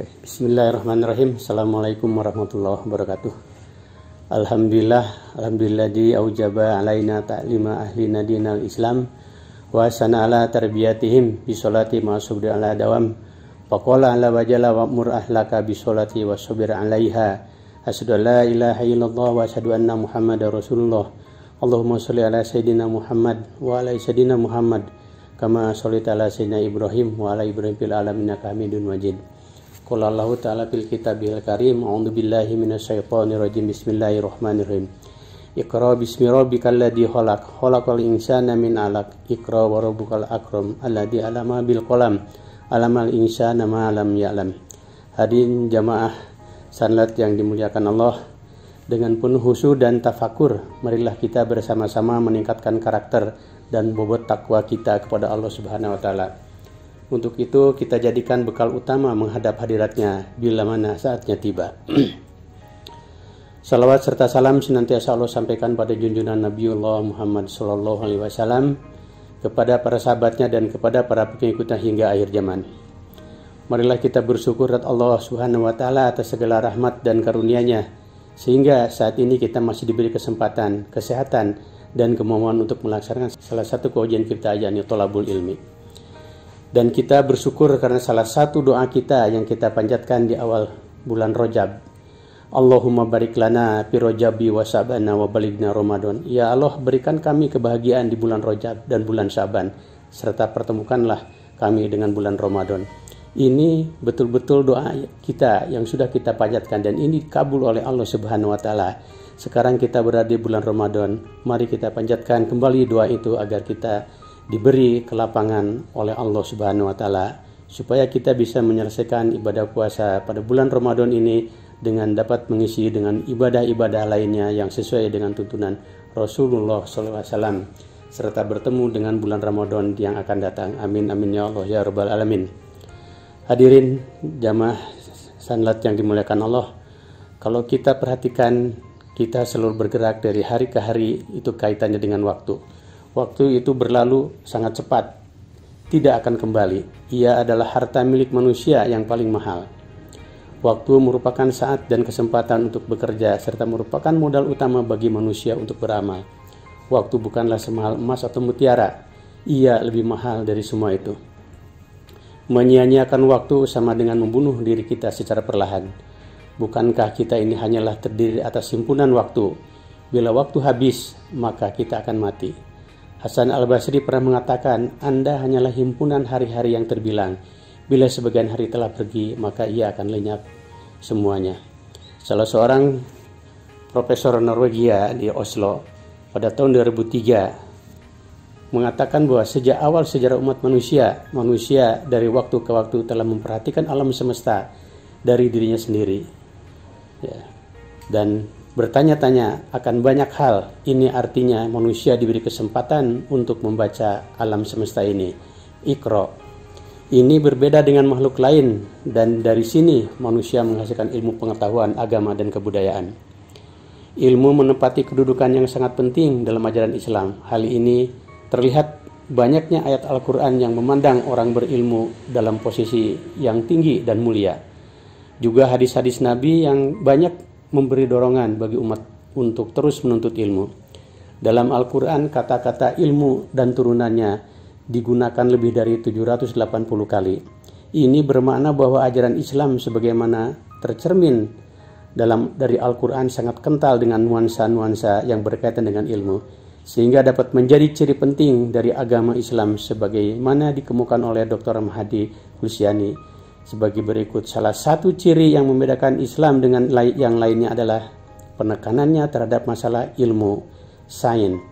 Bismillahirrahmanirrahim. Assalamualaikum warahmatullahi wabarakatuh. Alhamdulillah aujaba alaina ta'lima ahlina dinal Islam wa sana ala tarbiyatihim bi sholati ma subri ala dawam. Faqala ala wajala wa mur ahlaka bi sholati wa subir alaiha. Asyhadu an la ilaha illallah wa asyhadu anna Muhammadar Rasulullah. Allahumma sholli ala sayidina Muhammad wa ala sayidina Muhammad kama shollaita ala sayyidina Ibrahim wa ala Ibrahim fil alamin innaka Hamidum Majid. Qala Allahu ta'ala fil kitabil karim, a'udzu billahi minasyaitonir rajim. Bismillahirrahmanirrahim. Iqra bismi rabbikal ladzi khalaq, khalaqal insana min 'alaq. Iqra wa rabbukal akram, alladzi 'allama bil qalam, 'allamal insana ma lam ya'lam. Hadirin jamaah salat yang dimuliakan Allah, dengan penuh khusyuk dan tafakur, marilah kita bersama-sama meningkatkan karakter dan bobot takwa kita kepada Allah Subhanahu wa taala. Untuk itu kita jadikan bekal utama menghadap hadiratnya bila mana saatnya tiba. Salawat serta salam senantiasa Allah sampaikan pada junjungan Nabiullah Muhammad SAW, kepada para sahabatnya dan kepada para pengikutnya hingga akhir zaman. Marilah kita bersyukur kepada Allah Subhanahu wa taala atas segala rahmat dan karunia-Nya, sehingga saat ini kita masih diberi kesempatan, kesehatan dan kemampuan untuk melaksanakan salah satu kewajiban kita, yakni thalabul ilmi. Dan kita bersyukur karena salah satu doa kita yang kita panjatkan di awal bulan Rajab. Allahumma barik lana fi Rajabi wa Sya'bana wa balighna Ramadan. Ya Allah, berikan kami kebahagiaan di bulan Rajab dan bulan Sya'ban, serta pertemukanlah kami dengan bulan Ramadan. Ini betul-betul doa kita yang sudah kita panjatkan dan ini kabul oleh Allah Subhanahu wa taala. Sekarang kita berada di bulan Ramadan, mari kita panjatkan kembali doa itu agar kita diberi kelapangan oleh Allah Subhanahu wa taala supaya kita bisa menyelesaikan ibadah puasa pada bulan Ramadan ini dengan dapat mengisi dengan ibadah-ibadah lainnya yang sesuai dengan tuntunan Rasulullah SAW, serta bertemu dengan bulan Ramadan yang akan datang. Amin amin ya Allah ya rabbal alamin. Hadirin jamaah salat yang dimuliakan Allah, kalau kita perhatikan, kita selalu bergerak dari hari ke hari, itu kaitannya dengan waktu. Waktu itu berlalu sangat cepat, tidak akan kembali. Ia adalah harta milik manusia yang paling mahal. Waktu merupakan saat dan kesempatan untuk bekerja, serta merupakan modal utama bagi manusia untuk beramal. Waktu bukanlah semahal emas atau mutiara, ia lebih mahal dari semua itu. Menyia-nyiakan waktu sama dengan membunuh diri kita secara perlahan. Bukankah kita ini hanyalah terdiri atas himpunan waktu? Bila waktu habis, maka kita akan mati. Hasan al-Basri pernah mengatakan, Anda hanyalah himpunan hari-hari yang terbilang. Bila sebagian hari telah pergi, maka ia akan lenyap semuanya. Salah seorang profesor Norwegia di Oslo pada tahun 2003 mengatakan bahwa sejak awal sejarah umat manusia dari waktu ke waktu telah memperhatikan alam semesta dari dirinya sendiri. Dan bertanya-tanya akan banyak hal. Ini artinya manusia diberi kesempatan untuk membaca alam semesta ini. Iqra. Ini berbeda dengan makhluk lain, dan dari sini manusia menghasilkan ilmu pengetahuan, agama, dan kebudayaan. Ilmu menempati kedudukan yang sangat penting dalam ajaran Islam. Hal ini terlihat banyaknya ayat Al-Quran yang memandang orang berilmu dalam posisi yang tinggi dan mulia. Juga hadis-hadis Nabi yang banyak memberi dorongan bagi umat untuk terus menuntut ilmu. Dalam Al-Quran, kata-kata ilmu dan turunannya digunakan lebih dari 780 kali. Ini bermakna bahwa ajaran Islam sebagaimana tercermin dari Al-Quran sangat kental dengan nuansa-nuansa yang berkaitan dengan ilmu, sehingga dapat menjadi ciri penting dari agama Islam sebagaimana dikemukakan oleh Dr. Mahdi Hulsiani sebagai berikut. Salah satu ciri yang membedakan Islam dengan yang lainnya adalah penekanannya terhadap masalah ilmu, sains.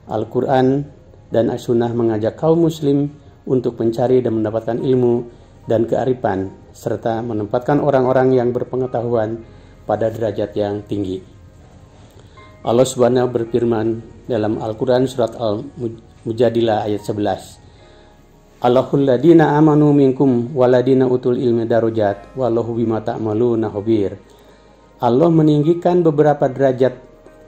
Al-Quran dan As-Sunnah mengajak kaum muslim untuk mencari dan mendapatkan ilmu dan kearifan, serta menempatkan orang-orang yang berpengetahuan pada derajat yang tinggi. Allah Subhanahu berfirman dalam Al-Quran surat Al-Mujadilah ayat 11. Allahul ladina amanu minkum waladina utul ilmi darujat wallahu bima ta'maluna khabir. Allah meninggikan beberapa derajat,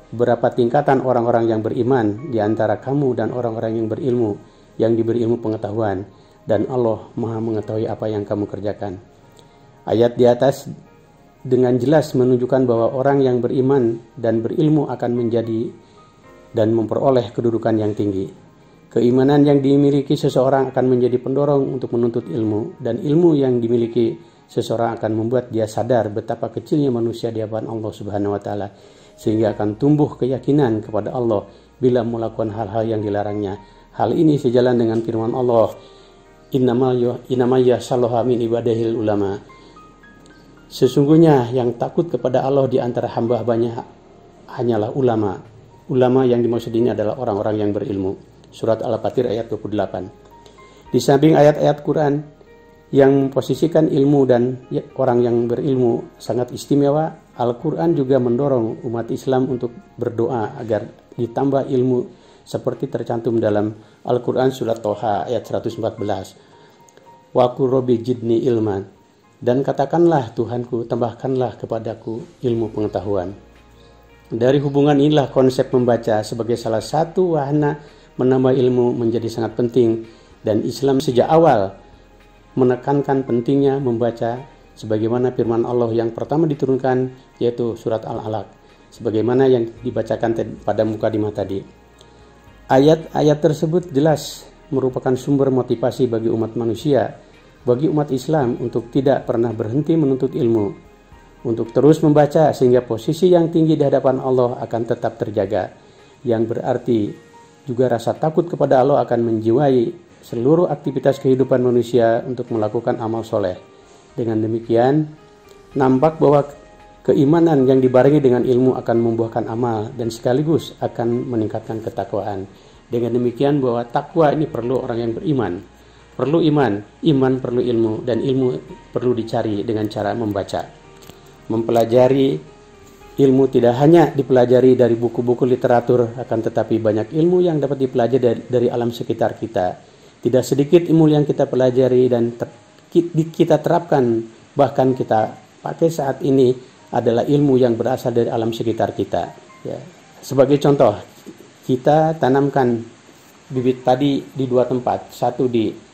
beberapa tingkatan orang-orang yang beriman di antara kamu dan orang-orang yang berilmu, yang diberi ilmu pengetahuan, dan Allah Maha mengetahui apa yang kamu kerjakan. Ayat di atas dengan jelas menunjukkan bahwa orang yang beriman dan berilmu akan menjadi dan memperoleh kedudukan yang tinggi. Keimanan yang dimiliki seseorang akan menjadi pendorong untuk menuntut ilmu, dan ilmu yang dimiliki seseorang akan membuat dia sadar betapa kecilnya manusia di hadapan Allah Subhanahu wa taala, sehingga akan tumbuh keyakinan kepada Allah bila melakukan hal-hal yang dilarangnya. Hal ini sejalan dengan firman Allah, innama yashallaha min ibadahil ulama. Sesungguhnya yang takut kepada Allah di antara hamba-hambanya hanyalah ulama. Ulama yang dimaksud ini adalah orang-orang yang berilmu. Surat Al-Fatir ayat 28. Di samping ayat-ayat Quran yang memposisikan ilmu dan orang yang berilmu sangat istimewa, Al-Quran juga mendorong umat Islam untuk berdoa agar ditambah ilmu seperti tercantum dalam Al-Quran surat Toha ayat 114. Wa qur rabbi zidni ilman. Dan katakanlah, Tuhanku, tambahkanlah kepadaku ilmu pengetahuan. Dari hubungan inilah konsep membaca sebagai salah satu wahana menambah ilmu menjadi sangat penting, dan Islam sejak awal menekankan pentingnya membaca sebagaimana firman Allah yang pertama diturunkan, yaitu surat Al-Alaq, sebagaimana yang dibacakan pada mukadimah tadi. Ayat-ayat tersebut jelas merupakan sumber motivasi bagi umat manusia, bagi umat Islam untuk tidak pernah berhenti menuntut ilmu, untuk terus membaca sehingga posisi yang tinggi di hadapan Allah akan tetap terjaga, yang berarti juga rasa takut kepada Allah akan menjiwai seluruh aktivitas kehidupan manusia untuk melakukan amal soleh. Dengan demikian, nampak bahwa keimanan yang dibarengi dengan ilmu akan membuahkan amal dan sekaligus akan meningkatkan ketakwaan. Dengan demikian bahwa takwa ini perlu orang yang beriman. Perlu iman perlu ilmu, dan ilmu perlu dicari dengan cara membaca. Mempelajari ilmu tidak hanya dipelajari dari buku-buku literatur, akan tetapi banyak ilmu yang dapat dipelajari dari alam sekitar kita. Tidak sedikit ilmu yang kita pelajari dan kita terapkan, bahkan kita pakai saat ini adalah ilmu yang berasal dari alam sekitar kita. Ya. Sebagai contoh, kita tanamkan bibit padi di dua tempat, satu di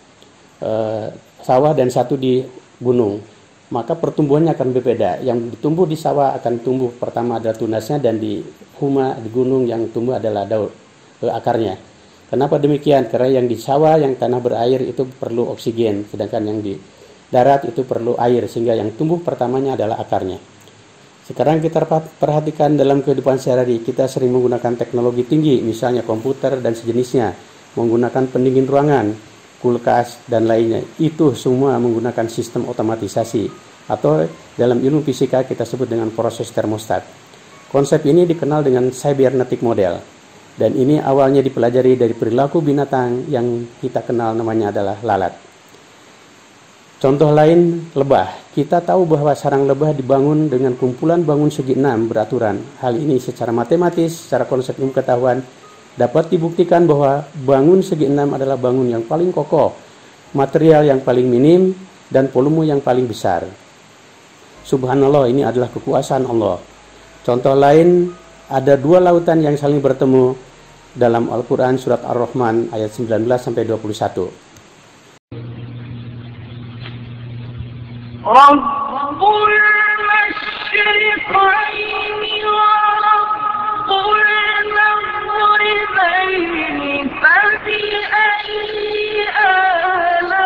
sawah dan satu di gunung, maka pertumbuhannya akan berbeda. Yang tumbuh di sawah akan tumbuh pertama adalah tunasnya, dan di gunung yang tumbuh adalah daun akarnya. Kenapa demikian? Karena yang di sawah, yang tanah berair itu perlu oksigen, sedangkan yang di darat itu perlu air, sehingga yang tumbuh pertamanya adalah akarnya. Sekarang kita perhatikan dalam kehidupan sehari-hari, kita sering menggunakan teknologi tinggi, misalnya komputer dan sejenisnya, menggunakan pendingin ruangan, kulkas, dan lainnya. Itu semua menggunakan sistem otomatisasi, atau dalam ilmu fisika kita sebut dengan proses termostat. Konsep ini dikenal dengan cybernetic model, dan ini awalnya dipelajari dari perilaku binatang yang kita kenal namanya adalah lalat. Contoh lain, lebah. Kita tahu bahwa sarang lebah dibangun dengan kumpulan bangun segi 6 beraturan. Hal ini secara matematis, secara konsep ilmu pengetahuan, dapat dibuktikan bahwa bangun segi 6 adalah bangun yang paling kokoh, material yang paling minim, dan volume yang paling besar. Subhanallah, ini adalah kekuasaan Allah. Contoh lain, ada dua lautan yang saling bertemu dalam Al-Quran surat Ar-Rahman ayat 19-21. Rabbul masyriqaini wa rabbul maghribaini fabi ayyi ala'i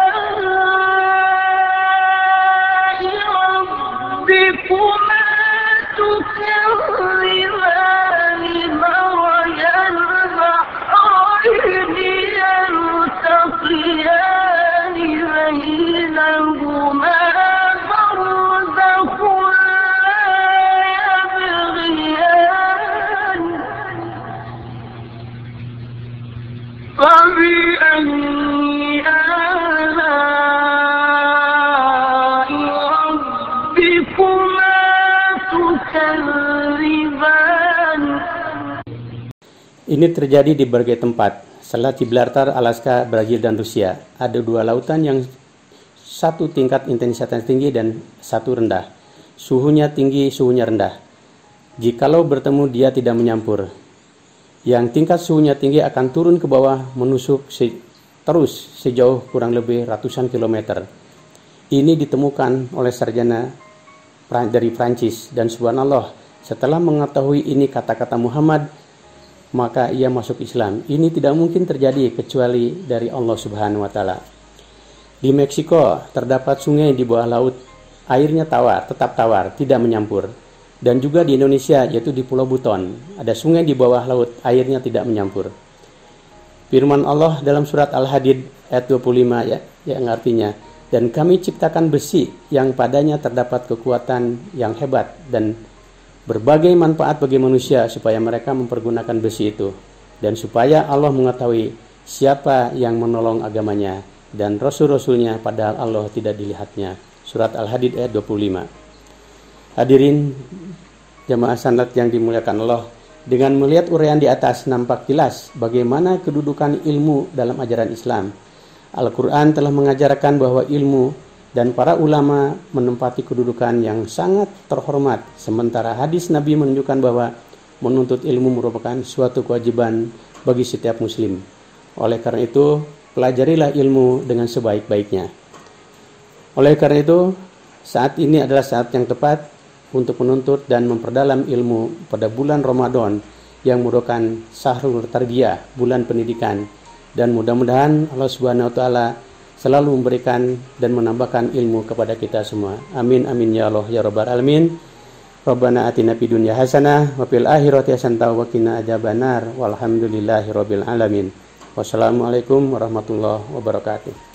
rabbikuma tukazzibani marajal bahrayni yaltaqiyani bainahuma Ini terjadi di berbagai tempat. Selat Gibraltar, Alaska, Brazil, dan Rusia. Ada dua lautan yang satu tingkat intensitas tinggi dan satu rendah. Suhunya tinggi, suhunya rendah. Jikalau bertemu, dia tidak menyampur. Yang tingkat suhunya tinggi akan turun ke bawah, menusuk terus sejauh kurang lebih ratusan kilometer. Ini ditemukan oleh sarjana dari Prancis, dan subhanallah, setelah mengetahui ini kata-kata Muhammad, maka ia masuk Islam. Ini tidak mungkin terjadi kecuali dari Allah Subhanahu wa taala. Di Meksiko terdapat sungai di bawah laut, airnya tawar, tetap tawar, tidak menyampur. Dan juga di Indonesia, yaitu di Pulau Buton, ada sungai di bawah laut, airnya tidak menyampur. Firman Allah dalam surat Al-Hadid ayat 25 yang artinya, dan kami ciptakan besi yang padanya terdapat kekuatan yang hebat dan berbagai manfaat bagi manusia supaya mereka mempergunakan besi itu, dan supaya Allah mengetahui siapa yang menolong agamanya dan rasul-rasulnya padahal Allah tidak dilihatnya. Surat Al-Hadid ayat 25. Hadirin jamaah sanad yang dimuliakan Allah, dengan melihat uraian di atas nampak jelas bagaimana kedudukan ilmu dalam ajaran Islam. Al-Quran telah mengajarkan bahwa ilmu dan para ulama menempati kedudukan yang sangat terhormat, sementara hadis Nabi menunjukkan bahwa menuntut ilmu merupakan suatu kewajiban bagi setiap muslim. Oleh karena itu, pelajarilah ilmu dengan sebaik-baiknya. Oleh karena itu, saat ini adalah saat yang tepat untuk menuntut dan memperdalam ilmu pada bulan Ramadan yang merupakan Syahrul Tarbiyah, bulan pendidikan, dan mudah-mudahan Allah Subhanahu wa taala selalu memberikan dan menambahkan ilmu kepada kita semua. Amin amin ya Allah ya rabbal alamin. Rabbana atina fid dunya hasanah wa fil akhirati hasanah wa qina adzabannar walhamdulillahi rabbil alamin. Wassalamualaikum warahmatullahi wabarakatuh.